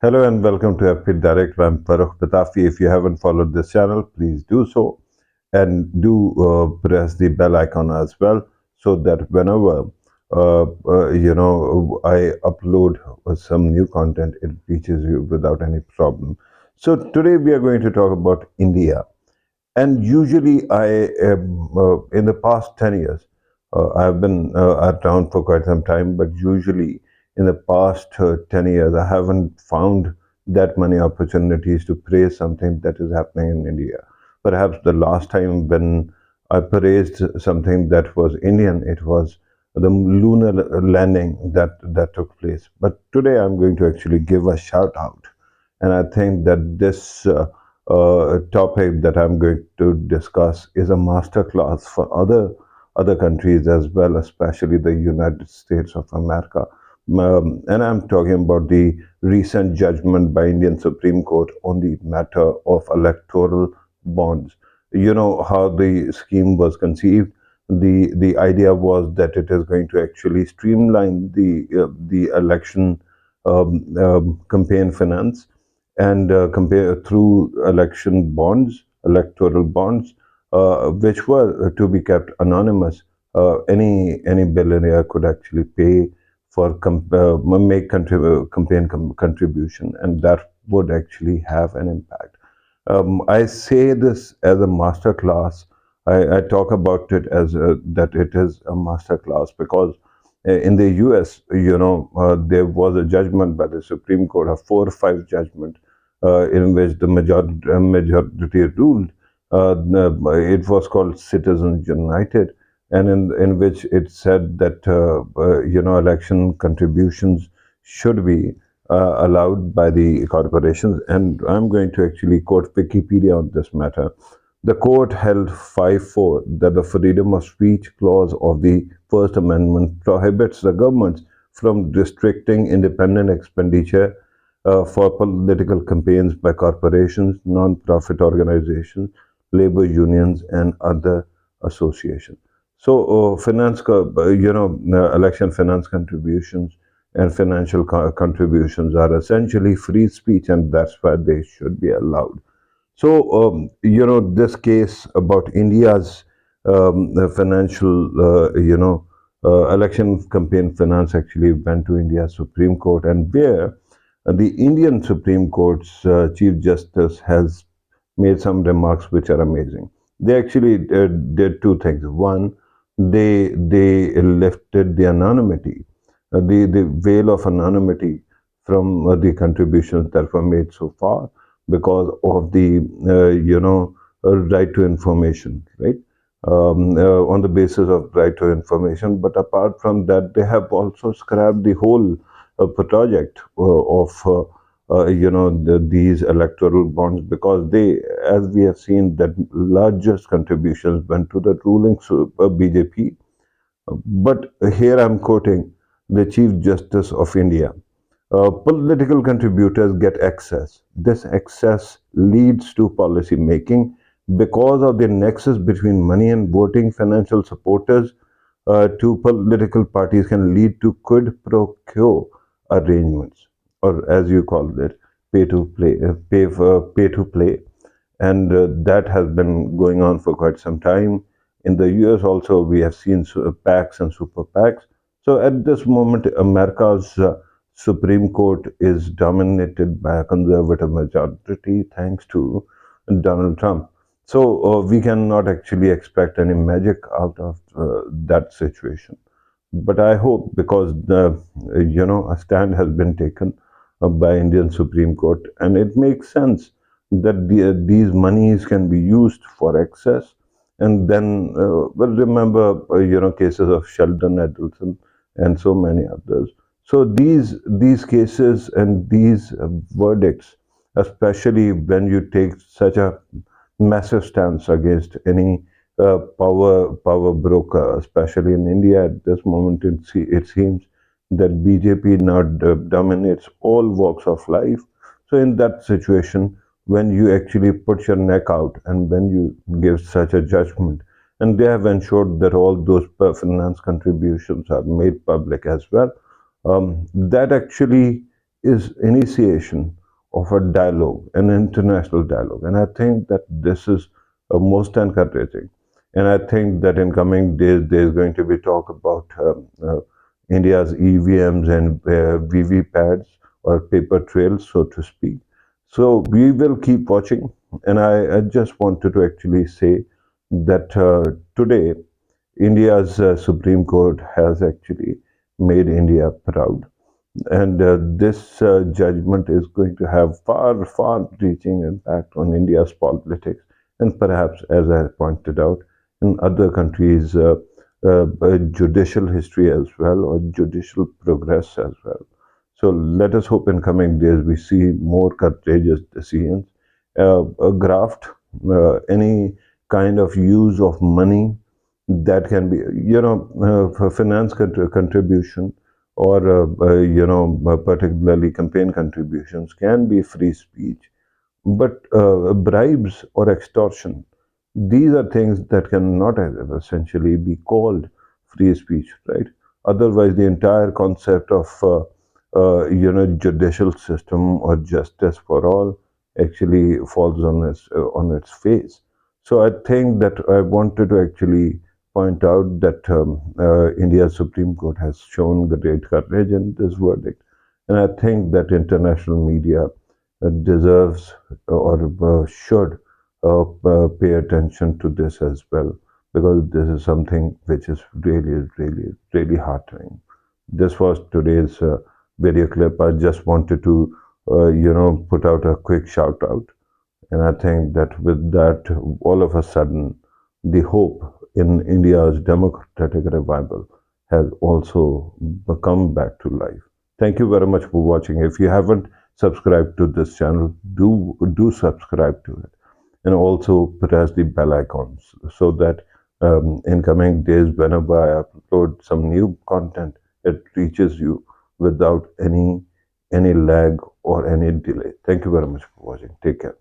Hello and welcome to FP Direct. I'm Farooq Patafi. If you haven't followed this channel, please do so and do press the bell icon as well so that whenever I upload some new content, it reaches you without any problem. So today we are going to talk about India. And usually, I in the past 10 years, I've been around for quite some time, but usually in the past 10 years, I haven't found that many opportunities to praise something that is happening in India. Perhaps the last time when I praised something that was Indian, it was the lunar landing that took place. But today, I'm going to actually give a shout out, and I think that this topic that I'm going to discuss is a masterclass for other countries as well, especially the United States of America. And I'm talking about the recent judgment by Indian Supreme Court on the matter of electoral bonds. You know how the scheme was conceived. The idea was that it is going to actually streamline the election campaign finance and compare through election bonds, electoral bonds, which were to be kept anonymous. Any billionaire could actually pay for make campaign contribution, and that would actually have an impact. I say this as a master class. I talk about it as that it is a master class because in the US, there was a judgment by the Supreme Court, a 4-5 judgment, in which the majority ruled. It was called Citizens United, and in which it said that election contributions should be allowed by the corporations. And I'm going to actually quote Wikipedia on this matter. The court held 5-4 that the freedom of speech clause of the First Amendment prohibits the government from restricting independent expenditure for political campaigns by corporations, non-profit organizations, labor unions, and other associations. So, election finance contributions and financial contributions are essentially free speech, and that's why they should be allowed. So, this case about India's financial, election campaign finance actually went to India's Supreme Court, and where the Indian Supreme Court's Chief Justice has made some remarks which are amazing. They actually did two things. One, they lifted the anonymity, the veil of anonymity from the contributions that were made so far because of the right to information, right? On the basis of right to information. But apart from that, they have also scrapped the whole project of these electoral bonds, because they, as we have seen, that largest contributions went to the ruling BJP. But here I'm quoting the Chief Justice of India. Political contributors get access. This access leads to policy making because of the nexus between money and voting. Financial supporters to political parties can lead to quid pro quo arrangements, or as you call it, pay to play, and that has been going on for quite some time. In the US also, we have seen PACs and super PACs. So at this moment, America's Supreme Court is dominated by a conservative majority thanks to Donald Trump. So we cannot actually expect any magic out of that situation. But I hope, because a stand has been taken by Indian Supreme Court, and it makes sense that these monies can be used for access. And then, remember, cases of Sheldon Adelson and so many others. So these cases and these verdicts, especially when you take such a massive stance against any power broker, especially in India at this moment, it seems that BJP now dominates all walks of life. So in that situation, when you actually put your neck out and when you give such a judgment, and they have ensured that all those finance contributions are made public as well, that actually is initiation of a dialogue, an international dialogue. And I think that this is most encouraging. And I think that in coming days, there's going to be talk about India's EVMs and VVPads or paper trails, so to speak. So we will keep watching. And I just wanted to actually say that today, India's Supreme Court has actually made India proud, and this judgment is going to have far reaching impact on India's politics, and perhaps, as I pointed out, in other countries, judicial history as well, or judicial progress as well. So let us hope in coming days we see more courageous decisions. A graft, any kind of use of money that can be, for finance contribution, or particularly campaign contributions can be free speech, but bribes or extortion, these are things that cannot essentially be called free speech, right? Otherwise, the entire concept of judicial system or justice for all actually falls on its face. So I think that I wanted to actually point out that India's Supreme Court has shown great courage in this verdict, and I think that international media deserves or should pay attention to this as well, because this is something which is really heartening. This was today's video clip. I just wanted to, put out a quick shout out. And I think that with that, all of a sudden, the hope in India's democratic revival has also come back to life. Thank you very much for watching. If you haven't subscribed to this channel, do subscribe to it, and also press the bell icons so that in coming days, whenever I upload some new content, it reaches you without any lag or any delay. Thank you very much for watching. Take care.